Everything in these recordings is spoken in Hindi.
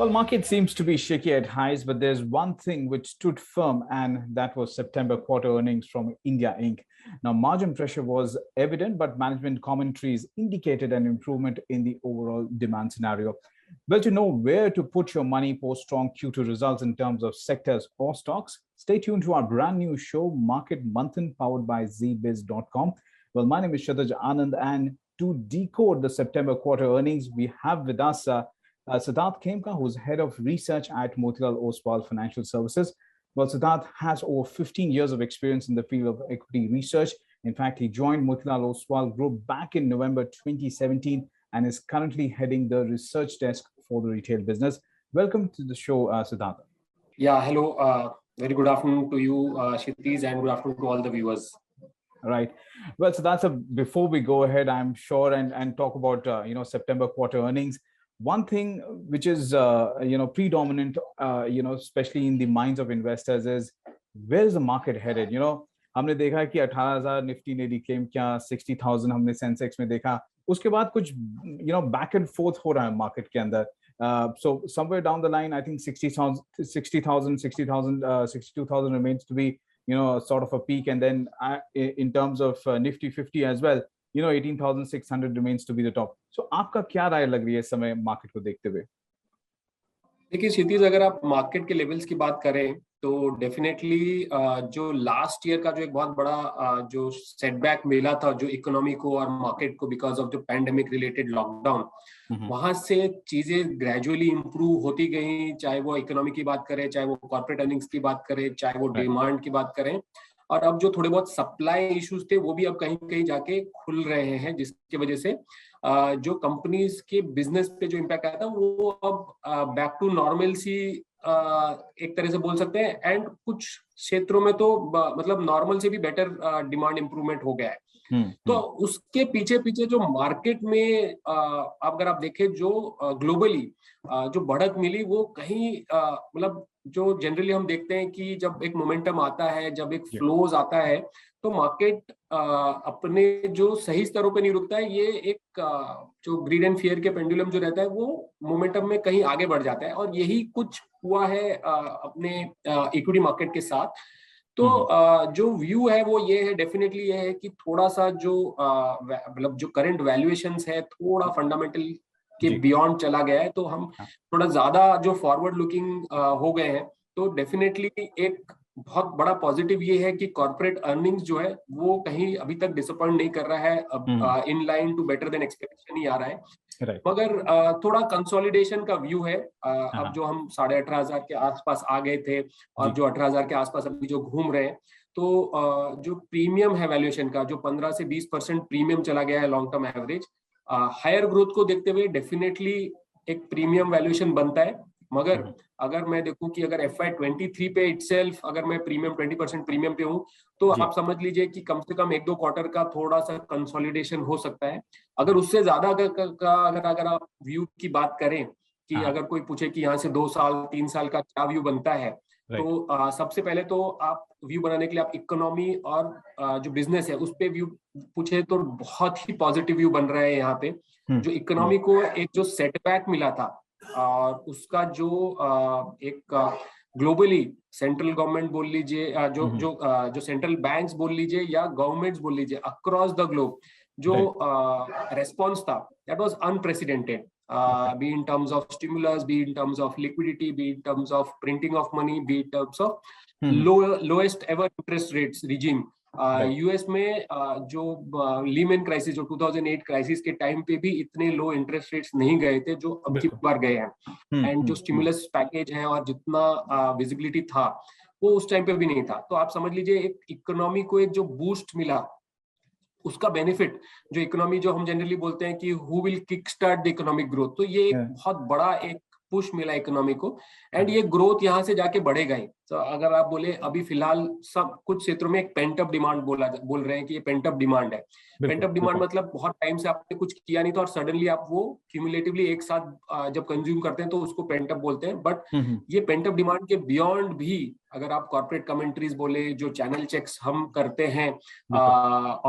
Well, market seems to be shaky at highs, but there's one thing which stood firm, and that was September quarter earnings from India Inc. Now, margin pressure was evident, but management commentaries indicated an improvement in the overall demand scenario. Well, to know where to put your money post strong Q2 results in terms of sectors or stocks, stay tuned to our brand new show, Market Manthan, powered by ZBiz.com. Well, my name is Shadaj Anand, and to decode the September quarter earnings, we have with us Siddhartha Khemka, who's head of research at Motilal Oswal Financial Services. Well, Siddhartha has over 15 years of experience in the field of equity research. In fact, he joined Motilal Oswal Group back in November 2017 and is currently heading the research desk for the retail business. Welcome to the show, Siddhartha. Yeah, hello. Very good afternoon to you, Kshitij, and good afternoon to all the viewers. Right. Well, so before we go ahead, I'm sure, and talk about September quarter earnings. One thing which is predominant, especially in the minds of investors, is where is the market headed? हमने देखा कि 18,000 निफ्टी ने रिक्लेम किया, 60,000 हमने सेंसेक्स में देखा. उसके बाद कुछ बैक एंड फोर्थ हो रहा है मार्केट के अंदर. So somewhere down the line, I think 60,000, 62,000 remains to be sort of a peak, and then in terms of Nifty 50 as well, 18,600 remains to be the top. So आपका क्या राय लग रही है इस समय मार्केट को देखते हुए? देखिए क्षितिज, अगर आप मार्केट के लेवल्स की बात करें तो डेफिनेटली जो लास्ट ईयर का जो एक बहुत बड़ा जो सेटबैक मिला था जो इकोनॉमी को और मार्केट को बिकॉज ऑफ जो पैंडेमिक रिलेटेड लॉकडाउन, वहां से चीजें ग्रेजुअली इंप्रूव होती गई. चाहे वो इकोनॉमी की बात करें, चाहे वो कॉर्पोरेट अर्निंग्स की बात करें, चाहे वो डिमांड की बात करें, और अब जो थोड़े बहुत सप्लाई इश्यूज थे वो भी अब कहीं कहीं जाके खुल रहे हैं, जिसकी वजह से जो कंपनीज के बिजनेस पे जो इम्पैक्ट आया था वो अब बैक टू नॉर्मल सी एक तरह से बोल सकते हैं. एंड कुछ क्षेत्रों में तो मतलब नॉर्मल से भी बेटर डिमांड इंप्रूवमेंट हो गया है. तो उसके पीछे पीछे जो मार्केट में अगर आप देखें जो ग्लोबली जो बढ़त मिली वो कहीं मतलब जो जनरली हम देखते हैं कि जब एक मोमेंटम आता है, जब एक फ्लोज आता है, तो मार्केट अपने जो सही स्तरों पे नहीं रुकता है. ये एक जो ग्रीड एंड फियर के पेंडुलम जो रहता है वो मोमेंटम में कहीं आगे बढ़ जाता है, और यही कुछ हुआ है अपने इक्विटी मार्केट के साथ. तो जो व्यू है वो ये है, डेफिनेटली ये है कि थोड़ा सा जो मतलब जो करंट वैल्यूएशंस है थोड़ा फंडामेंटल के बियॉन्ड चला गया है, तो हम थोड़ा ज्यादा जो फॉरवर्ड लुकिंग हो गए हैं. तो डेफिनेटली एक बहुत बड़ा पॉजिटिव ये है कि कॉर्पोरेट अर्निंग्स जो है वो कहीं अभी तक डिसअपॉइंट नहीं कर रहा है, अब in line to better than expectation ही आ रहा है. मगर थोड़ा कंसोलिडेशन का व्यू है. अब जो हम 18,500 के आसपास आ गए थे और जो 18,000 के आसपास अभी जो घूम रहे हैं, तो जो प्रीमियम है वैल्यूएशन का, जो 15 से 20% प्रीमियम चला गया है long term average, higher growth को देखते हुए डेफिनेटली एक प्रीमियम वैल्यूएशन बनता है. मगर अगर मैं देखूं कि अगर FY23 पे इटसेल्फ अगर मैं प्रीमियम 20% प्रीमियम पे हूं, तो आप समझ लीजिए कि कम से कम 1-2 क्वार्टर का थोड़ा सा कंसोलिडेशन हो सकता है. अगर उससे ज्यादा अगर आप व्यू की बात करें कि अगर कोई पूछे कि यहाँ से 2 साल 3 साल का क्या व्यू बनता है, तो सबसे पहले तो आप व्यू बनाने के लिए आप इकोनॉमी और जो बिजनेस है उस पे व्यू पूछे तो बहुत ही पॉजिटिव व्यू बन रहा है यहाँ पे. जो इकोनॉमी को एक जो सेटबैक मिला था और उसका जो एक ग्लोबली सेंट्रल गवर्नमेंट बोल लीजिए, जो सेंट्रल बैंक्स बोल लीजिए या गवर्नमेंट्स बोल लीजिए अक्रॉस द ग्लोब, जो रेस्पॉन्स था that was unprecedented, be in terms of stimulus, be in terms of liquidity, be in terms of printing of money, be in terms of lowest ever interest rates regime. US में जो लीमन क्राइसिस, जो 2008 क्राइसिस के टाइम पे भी इतने लो इंटरेस्ट रेट्स नहीं गए थे जो अब की बार गए हैं. एंड जो स्टिमुलस पैकेज है और जितना विजिबिलिटी था वो उस टाइम पे भी नहीं था. तो आप समझ लीजिए एक इकोनॉमी को एक जो बूस्ट मिला, उसका बेनिफिट जो इकोनॉमी, जो हम जनरली बोलते हैं कि who will kick start the economic growth, तो ये एक बहुत बड़ा एक पुश मिला इकोनॉमी को. एंड ये ग्रोथ यहाँ से जाके बढ़ेगा ही. तो अगर आप बोले अभी फिलहाल सब कुछ क्षेत्रों में एक पेंट अप डिमांड बोल रहे हैं कि ये पेंट अप डिमांड है. पेंट अप डिमांड मतलब बहुत टाइम से आपने कुछ किया नहीं था और सडनली आप वो क्यूमुलेटिवली एक साथ जब कंज्यूम करते हैं तो उसको पेंट अप बोलते हैं. बट ये पेंट अप डिमांड के बियॉन्ड भी अगर आप कॉर्पोरेट कमेंट्रीज बोले, जो चैनल चेक्स हम करते हैं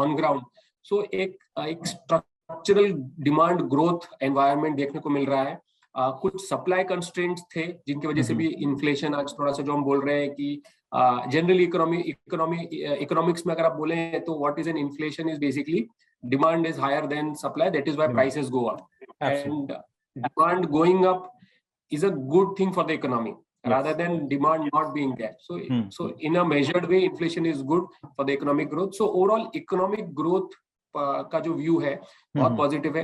ऑन ग्राउंड, सो एक स्ट्रक्चरल डिमांड ग्रोथ एनवायरनमेंट देखने को मिल रहा है. कुछ सप्लाई कंस्ट्रेंट्स थे जिनकी वजह से भी इन्फ्लेशन आज थोड़ा सा, जो हम बोल रहे हैं कि जनरली इकोनॉमिक्स में अगर आप बोले तो what is an inflation is basically demand is higher than supply, that is why prices go up. Absolutely. And demand going up is a good thing for the economy, rather than demand not being there. So in a measured way, inflation is good for the economic growth. So overall economic growth का जो व्यू है बहुत पॉजिटिव है.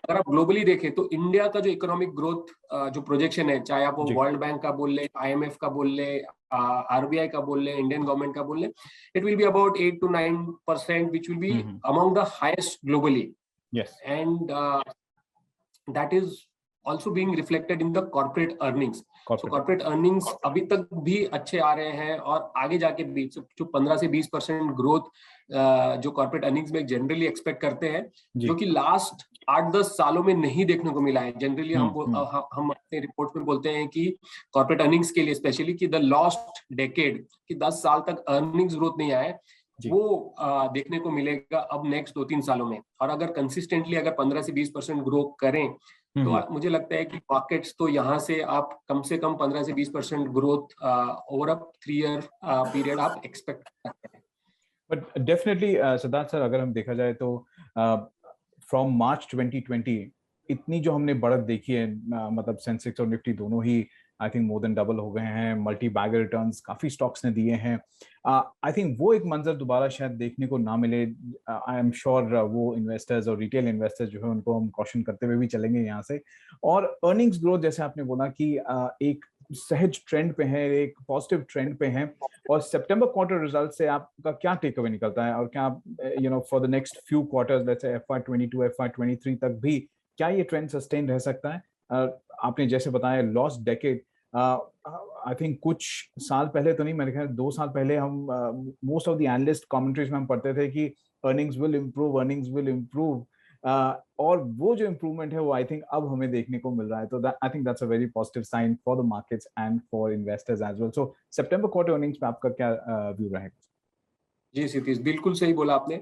अगर आप ग्लोबली देखें तो इंडिया का जो इकोनॉमिक ग्रोथ जो प्रोजेक्शन है, चाहे आप वो वर्ल्ड बैंक का बोल ले, IMF का बोल ले, RBI का बोल ले, इंडियन गवर्नमेंट का बोल ले, it will be about 8 to 9%, which will be among the highest globally. Yes. And that is also being reflected in the corporate earnings. So corporate earnings अभी तक भी अच्छे आ रहे हैं और आगे जाके भी जो 15 से 20% ग्रोथ जो कॉर्पोरेट अर्निंग्स में जनरली एक्सपेक्ट करते हैं, जो कि लास्ट 8-10 सालों में नहीं देखने को मिला है. जनरली हम अपने रिपोर्ट में बोलते हैं कि कॉर्पोरेट अर्निंग्स के लिए स्पेशली कि द लॉस्ट डेकेड, कि 10 साल तक अर्निंग्स ग्रोथ नहीं आए, वो देखने को मिलेगा अब नेक्स्ट 2-3 सालों में. और अगर कंसिस्टेंटली अगर 15 से 20% ग्रो करें तो मुझे लगता है कि मार्केट्स तो यहाँ से आप कम से कम 15 से 20% growth over a 3-year period आप एक्सपेक्ट करते हैं. बट डेफिनेटली सिद्धार्थ सर, अगर हम देखा जाए तो फ्रॉम मार्च 2020 इतनी जो हमने बढ़त देखी है, मतलब सेंसेक्स और निफ्टी दोनों ही I think more than double हो गए हैं, मल्टी बैगर रिटर्न्स काफी स्टॉक्स ने दिए हैं. आई थिंक वो एक मंजर दोबारा शायद देखने को ना मिले. आई एम श्योर वो इन्वेस्टर्स और रिटेल इन्वेस्टर्स जो है उनको हम कॉशन करते हुए भी चलेंगे यहाँ से. और अर्निंग्स ग्रोथ जैसे आपने बोला कि एक सहज ट्रेंड पे है, एक पॉजिटिव ट्रेंड पे है, और सितंबर क्वार्टर रिजल्ट से आपका क्या टेक अवे निकलता है, और क्या आप for the next few quarters let's say FY22 FY23 तक भी क्या ये ट्रेंड सस्टेन रह सकता है? आपने जैसे बताया लॉस्ट डेकेड, आई थिंक कुछ साल पहले तो नहीं, मेरे ख्याल 2 साल पहले हम most of the analyst commentaries में हम पढ़ते थे कि अर्निंग्स विल इम्प्रूव, और वो जो इम्प्रूवमेंट है वो आई थिंक अब हमें देखने को मिल रहा है. तो I think that's a very positive sign for the markets and for investors as well. So सितंबर क्वार्टर अर्निंग्स पे आपका क्या व्यू रहेगा? जी सितीश, बिल्कुल सही बोला आपने.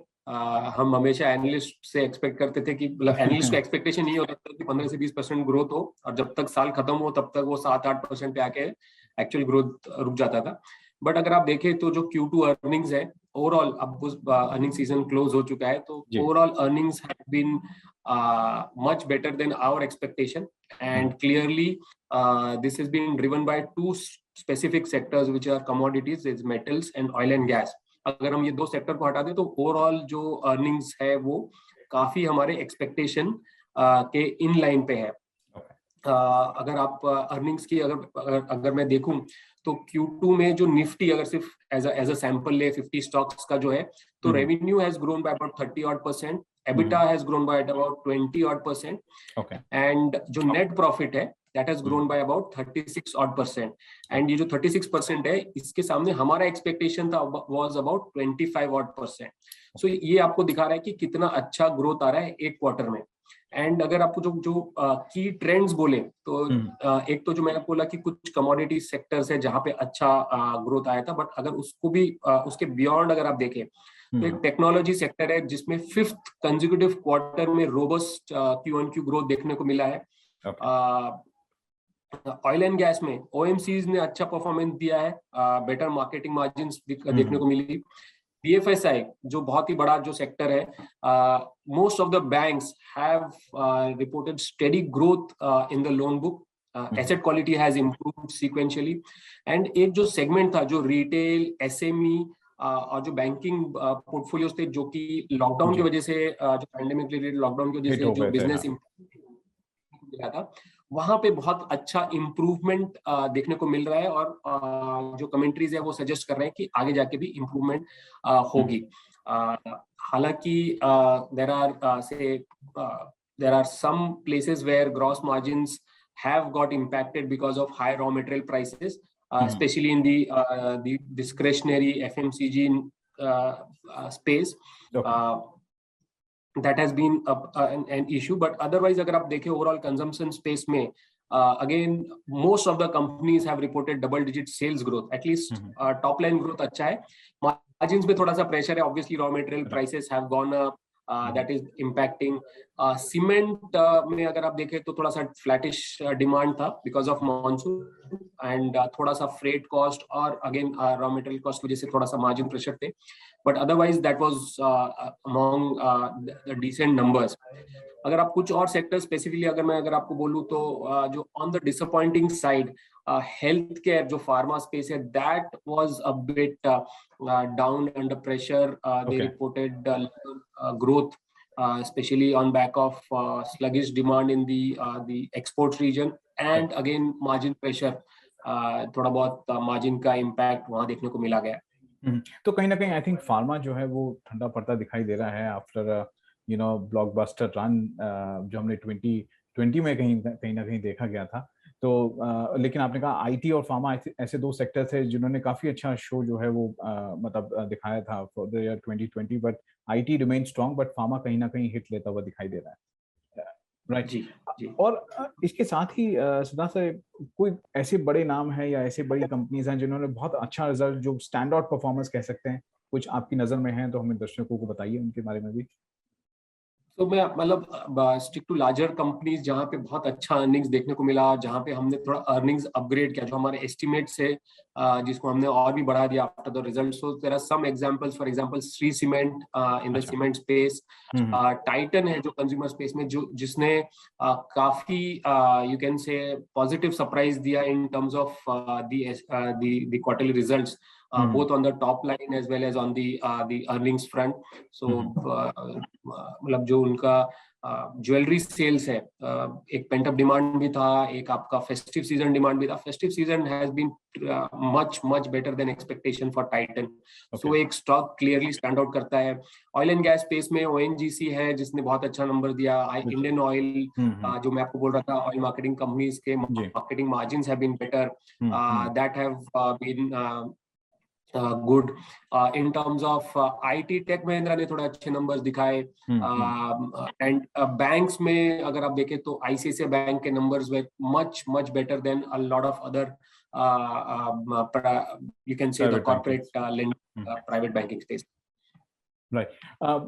हम हमेशा एनालिस्ट से एक्सपेक्ट करते थे कि एनालिस्ट का एक्सपेक्टेशन ये होता था कि 15 से 20% ग्रोथ हो, और जब तक साल खत्म हो तब तक वो 7-8% पे आके एक्चुअल ग्रोथ रुक जाता था. बट अगर आप देखें तो जो Q2 अर्निंग्स है ओवरऑल, अब उस अर्निंग सीजन क्लोज हो चुका है, तो overall earnings have been much better than our expectation, and clearly this has been driven by 2 specific sectors which are commodities, is metals and oil and gas. अगर हम ये 2 सेक्टर को हटा दें तो ओवरऑल जो अर्निंग्स है वो काफी हमारे एक्सपेक्टेशन के इन लाइन पे है. अगर आप अर्निंग्स की अगर मैं देखूं तो Q2 में जो निफ्टी अगर सिर्फ एज अ सैंपल ले 50 स्टॉक्स का जो है, तो revenue has grown by about 30-odd%, EBITDA has grown by about 20-odd%, and जो नेट प्रॉफिट है that has grown by about 36-odd%. and ये जो 36% है, इसके सामने हमारा एक्सपेक्टेशन था was about 25-odd%. so ये आपको दिखा रहा है कि कितना अच्छा ग्रोथ आ रहा है एक क्वार्टर में. एंड अगर आपको जो की ट्रेंड्स बोले तो एक तो जो मैंने बोला कि कुछ कमोडिटी सेक्टर्स है जहां पे अच्छा ग्रोथ आया था, बट अगर उसको भी उसके बियॉन्ड अगर आप देखें तो एक टेक्नोलॉजी सेक्टर है जिसमें 5th कंसेक्यूटिव क्वार्टर में रोबस्ट Q1Q ग्रोथ देखने को मिला है. ऑयल एंड गैस में OMCs ने अच्छा परफॉर्मेंस दिया है, बेटर मार्केटिंग मार्जिन्स देखने को मिली. BFSI जो बहुत ही बड़ा जो सेक्टर है, most of the banks have reported steady growth in the loan book. Asset quality has improved sequentially. And एक जो सेगमेंट था जो रिटेल, SME और जो बैंकिंग पोर्टफोलियोज थे, जो कि लॉकडाउन की वजह से, जो पैंडेमिक रिलेटेड लॉकडाउन की वजह से जो बिजनेस मिला था, वहां पे बहुत अच्छा इम्प्रूवमेंट देखने को मिल रहा है. और जो कमेंट्रीज है वो सजेस्ट कर रहे हैं कि आगे जाके भी इम्प्रूवमेंट होगी. हालांकि there are some places where gross margins have got impacted because of high raw material prices, especially in the discretionary FMCG space. That has been an issue, but otherwise अगर आप देखें overall consumption space में, again most of the companies have reported double-digit sales growth, at least top line growth अच्छा है. Margins में थोड़ा सा pressure है, obviously raw material prices have gone up, that is impacting. Cement में अगर आप देखें तो थोड़ा सा फ्लैटिश डिमांड था बिकॉज ऑफ मॉनसून एंड थोड़ा सा फ्रेट कॉस्ट और अगेन रॉ मटेरियल कॉस्ट की वजह से थोड़ा सा मार्जिन प्रेशर थे, but otherwise that was among the decent numbers. अगर आप कुछ और सेक्टर स्पेसिफिकली अगर आपको बोलूं तो जो on the disappointing side, health care जो फार्मा स्पेस है, that was a bit down under pressure. They reported growth, especially on back of sluggish demand in the export region and again margin pressure, थोड़ा बहुत मार्जिन का इम्पैक्ट वहां देखने को मिला गया। तो कहीं ना कहीं आई थिंक फार्मा जो है वो ठंडा पड़ता दिखाई दे रहा है आफ्टर ब्लॉकबस्टर रन जो हमने 2020 में कहीं ना कहीं देखा गया था। तो लेकिन आपने कहा आईटी और फार्मा ऐसे दो सेक्टर थे जिन्होंने काफी अच्छा शो जो है वो मतलब दिखाया था for the year 2020, but IT remain strong, but pharma कहीं ना कहीं हिट लेता हुआ दिखाई दे रहा है, राइट? जी जी। और इसके साथ ही सिद्धार्थ से कोई ऐसे बड़े नाम है या ऐसे बड़ी कंपनीज हैं जिन्होंने बहुत अच्छा रिजल्ट, जो स्टैंड आउट परफॉर्मेंस कह सकते हैं, कुछ आपकी नजर में है तो हमें दर्शकों को बताइए उनके बारे में भी। तो मैं मतलब स्टिक टू लार्जर कंपनीज जहाँ पे बहुत अच्छा अर्निंग्स देखने को मिला, जहाँ पे हमने थोड़ा अर्निंग्स अपग्रेड किया, जो हमारे एस्टिमेट्स है जिसको हमने और भी बढ़ा दिया after the result. So there are some examples, for example Shree cement in the cement space, Titan है जो कंज्यूमर स्पेस में जो जिसने काफी you can say positive surprise दिया in terms of the quarterly results, both on the top line as well as on the earnings front. So मतलब जो उनका ज्वेलरी सेल्स है, एक पेंट अप डिमांड भी था, एक आपका फेस्टिव सीजन डिमांड भी था। Festive season has been much better than expectation for Titan, so एक स्टॉक क्लियरली स्टैंड आउट करता है। ऑयल एंड गैस स्पेस में ओएनजीसी है जिसने बहुत अच्छा नंबर दिया। इंडियन ऑयल जो मैं आपको बोल रहा था, ऑयल मार्केटिंग कंपनीज के marketing margins have been better, that have been good. In terms of IT Tech Mahindra ने थोड़े अच्छे नंबर्स दिखाए। एंड बैंक्स में अगर आप देखें तो आईसीआईसीआई बैंक के numbers way much better then a lot of other you can से the corporate private banking space. Right.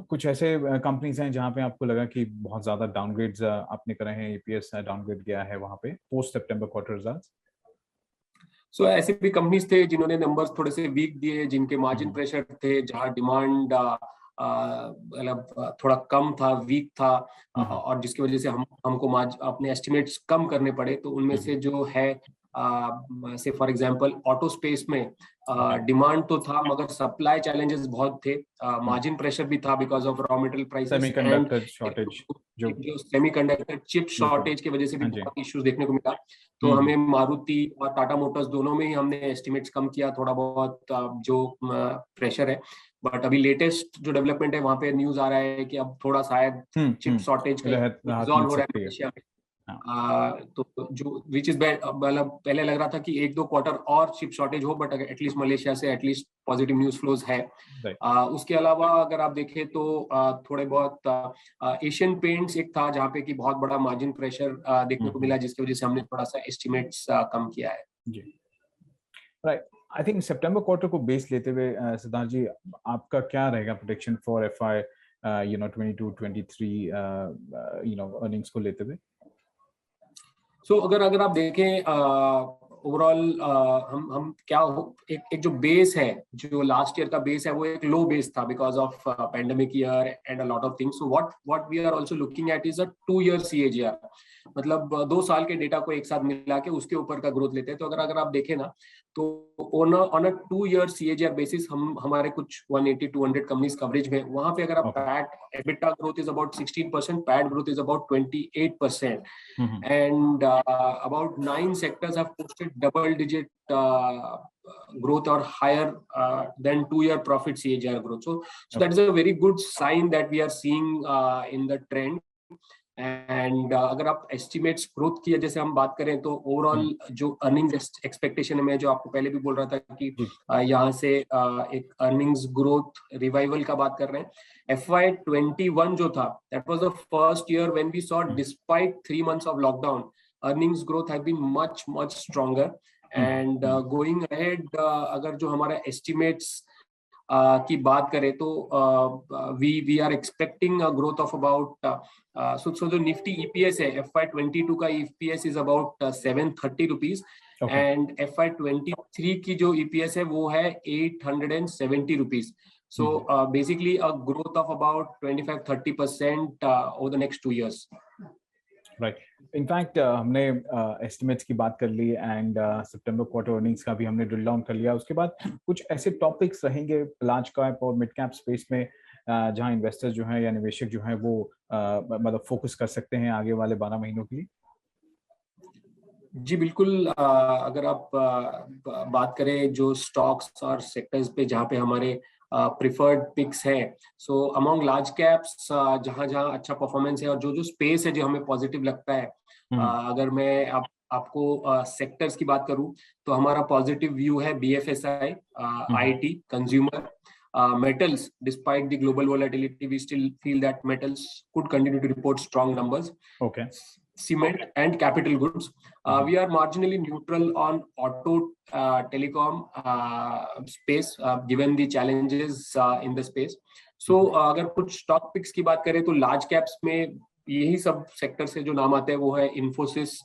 कुछ ऐसे कंपनीज हैं जहां पे आपको लगा कि बहुत ज्यादा डाउनग्रेड्स आपने करे हैं, ईपीएस डाउनग्रेड गया है वहां पे पोस्ट सितंबर क्वार्टर रिजल्ट्स? सो ऐसे भी कंपनीज थे जिन्होंने नंबर्स थोड़े से वीक दिए, जिनके मार्जिन प्रेशर थे, जहां डिमांड मतलब थोड़ा कम था, वीक था, और जिसकी वजह से हमको अपने एस्टिमेट्स कम करने पड़े। तो उनमें से जो है से फॉर एग्जांपल ऑटो स्पेस में डिमांड तो था मगर सप्लाई चैलेंजेस बहुत थे, मार्जिन प्रेशर भी था because of raw material prices semiconductor shortage, जो सेमीकंडक्टर चिप शॉर्टेज की वजह से भी बहुत इश्यूज देखने को मिला। तो हमें मारुति और टाटा मोटर्स दोनों में ही हमने एस्टिमेट्स कम किया थोड़ा बहुत जो प्रेशर है। बट अभी लेटेस्ट जो डेवलपमेंट है वहां पे न्यूज आ रहा है कि अब थोड़ा शायद चिप शॉर्टेज का रिजॉल्व हो रहा है मलेशिया में। तो जो विच इज मतलब पहले लग रहा था कि 1-2 क्वार्टर और चिप शॉर्टेज हो, बट एटलीस्ट मलेशिया से एटलीस्ट पॉजिटिव न्यूज फ्लोज है। उसके अलावा अगर आप देखें तो थोड़े बहुत एशियन पेंट्स एक था जहाँ पे कि बहुत बड़ा मार्जिन प्रेशर देखने को मिला, जिसकी वजह से हमने थोड़ा सा एस्टिमेट्स कम किया है। जी right. I think September quarter को बेस लेते हुए सिद्धार्थ जी, आपका क्या रहेगा प्रेडिक्शन फॉर एफआई 22-23 अर्निंग्स को लेते हुए? सो अगर आप देखें ओवरऑल हम क्या एक जो बेस है, जो लास्ट ईयर का बेस है, वो एक लो बेस था because of pandemic year and a lot of things. So what we are also looking at is a 2 year CAGR, मतलब 2 साल के डेटा को एक साथ मिला के उसके ऊपर का ग्रोथ लेते हैं। तो अगर आप देखें ना तो on a 2 year CAGR basis हमारे कुछ 180-200 कंपनीज कवरेज में, वहां पे अगर आप PAT EBITDA growth is about 16%, PAT growth is about 28%, and about 9 sectors have posted double-digit growth or higher than 2-year profit CAGR growth. So that is a very good sign that we are seeing in the trend. And अगर आप एस्टिमेट्स ग्रोथ की जैसे हम बात करें तो ओवरऑल जो अर्निंग्स एक्सपेक्टेशन में, जो आपको पहले भी बोल रहा था कि यहाँ से एक अर्निंग्स ग्रोथ रिवाइवल का बात कर रहे हैं। FY21 जो था, that was the first year when we saw despite 3 months of lockdown, earnings growth have been much stronger. And going ahead अगर जो हमारा एस्टिमेट्स की बात करें तो we are expecting a growth of about so जो निफ्टी ईपीएस है FY22 का EPS is about 730 rupees and FY23 की जो ईपीएस है वो है 870 rupees. So basically a growth of about 25-30% over the next 2 years. Right. In fact हमने एस्टिमेट्स की बात कर ली एंड सितंबर क्वार्टर अर्निंग्स का भी हमने ड्रिल डाउन कर लिया. उसके बाद कुछ ऐसे टॉपिक्स रहेंगे लार्ज कैप और मिड कैप स्पेस में जहां इन्वेस्टर्स जो हैं या निवेशक जो हैं वो मतलब फोकस कर सकते हैं आगे वाले 12 महीनों के लिए. जी बिल्कुल. अगर आप बात करें जो स्टॉक्स और सेक्टर्स पे जहाँ पे हमारे प्रिफर्ड पिक्स है, सो अमॉन्ग लार्ज कैप्स जहाँ जहाँ अच्छा परफॉर्मेंस है और जो जो स्पेस है जो हमें पॉजिटिव लगता है, अगर मैं आपको सेक्टर्स की बात करूं तो हमारा पॉजिटिव व्यू है BFSI, IT, consumer, metals. Despite the global volatility, we still feel that metals could continue to report strong numbers. Okay. Cement and capital goods. We are marginally neutral on auto, telecom space, given the challenges in the space. So अगर कुछ स्टॉक पिक्स की बात करें तो लार्ज कैप्स में यही सब सेक्टर से जो नाम आते हैं वो है Infosys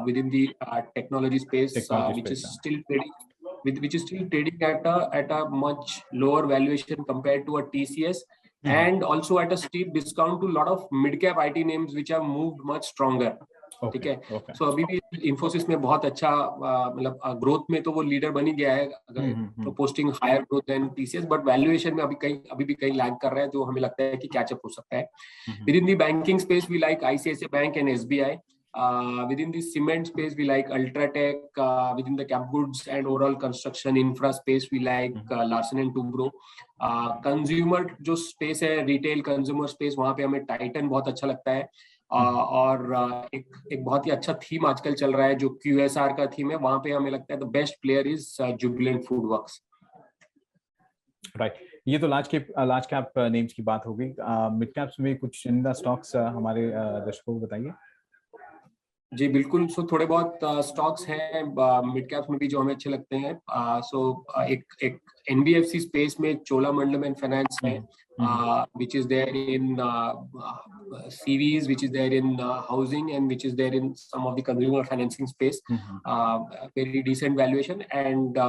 within the technology space, which is still trading at a much lower valuation compared to a TCS, and also at a steep discount to a lot of mid cap IT names which have moved much stronger. ठीक है. सो अभी भी इन्फोसिस में बहुत अच्छा मतलब ग्रोथ में तो वो लीडर बन ही गया है, अगर posting higher growth than TCS, but valuation में अभी भी कहीं लैग कर रहा है, जो हमें लगता है कि कैचअप हो सकता है. Within the banking space we like ICICI bank and SBI. Within the cement space, we like Ultratech. Within the cap goods and overall construction infra space, we like Larsen and Toubro. Consumer जो space है, retail consumer space, वहाँ पे हमें Titan बहुत अच्छा लगता है. और एक बहुत ही अच्छा थीम आजकल चल रहा है जो QSR का थीम है, वहाँ पे हमें लगता है the best player is Jubilant Foodworks. Right. ये तो लार्ज कैप नेम्स की बात हो गई. मिड कैप्स में कुछ चुनिंदा स्टॉक्स हमारे दर्शकों को बताइए. जी बिल्कुल. सो थोड़े बहुत स्टॉक्स हैं मिड कैप्स में भी जो हमें अच्छे लगते हैं. सो एक NBFC स्पेस में चोलामंडलम एंड फाइनेंस है, which is there in CVs, which is there in housing, and which is there in some of the consumer financing space. Very decent valuation, and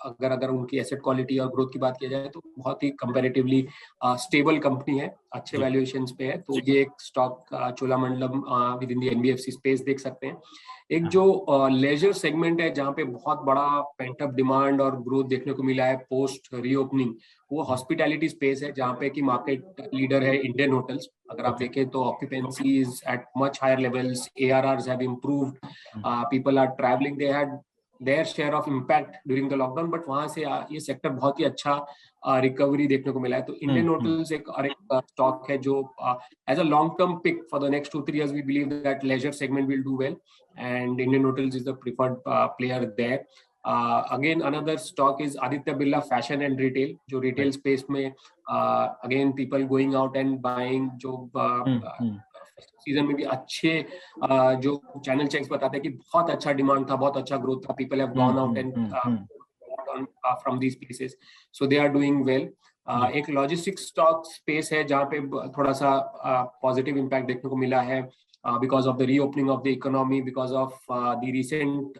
अगर उनकी एसेट क्वालिटी और ग्रोथ की बात किया जाए तो बहुत ही कंपैरेटिवली स्टेबल कंपनी है, अच्छे वैल्यूएशंस पे है. तो ये एक stock Cholamandalam with in the NBFC space देख सकते हैं. एक जो लेजर सेगमेंट है जहाँ पे बहुत बड़ा पेंट अप डिमांड और ग्रोथ देखने को मिला है पोस्ट रीओपनिंग, वो हॉस्पिटैलिटी स्पेस है जहाँ पे कि मार्केट लीडर है इंडियन होटल्स. अगर आप देखें तो occupancy is at much higher levels, ARRs have improved, people are travelling, they had their share of impact during the lockdown, but वहां से ये सेक्टर बहुत ही अच्छा रिकवरी देखने को मिला है. तो इंडियन होटल्स एक स्टॉक है जो as a long term pick for the next 2-3 years we believe that leisure segment will do well, and Indian hotels is the preferred player there. Again another stock is Aditya Birla Fashion and Retail, जो retail space में again people going out and buying, जो सीजन में भी अच्छे जो चैनल चेक्स बताते हैं कि बहुत अच्छा डिमांड था, बहुत अच्छा ग्रोथ था, people have gone out and from these places, so they are doing well. एक लॉजिस्टिक्स स्टॉक स्पेस है जहाँ पे थोड़ा सा पॉजिटिव इम्पैक्ट देखने को मिला है because of the reopening of the economy, because of the recent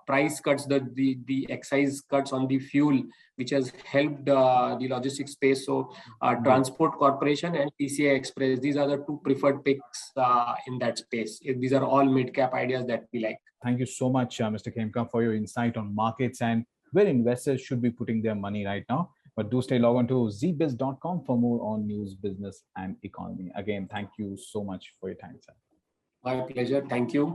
price cuts, the excise cuts on the fuel, which has helped the logistics space. So Transport Corporation and PCI Express, these are the two preferred picks in that space. These are all mid-cap ideas that we like. Thank you so much, Mr. Khemka, for your insight on markets and where investors should be putting their money right now. But do stay logged on to zeebiz.com for more on news, business, and economy. Again, thank you so much for your time, sir. My pleasure. Thank you.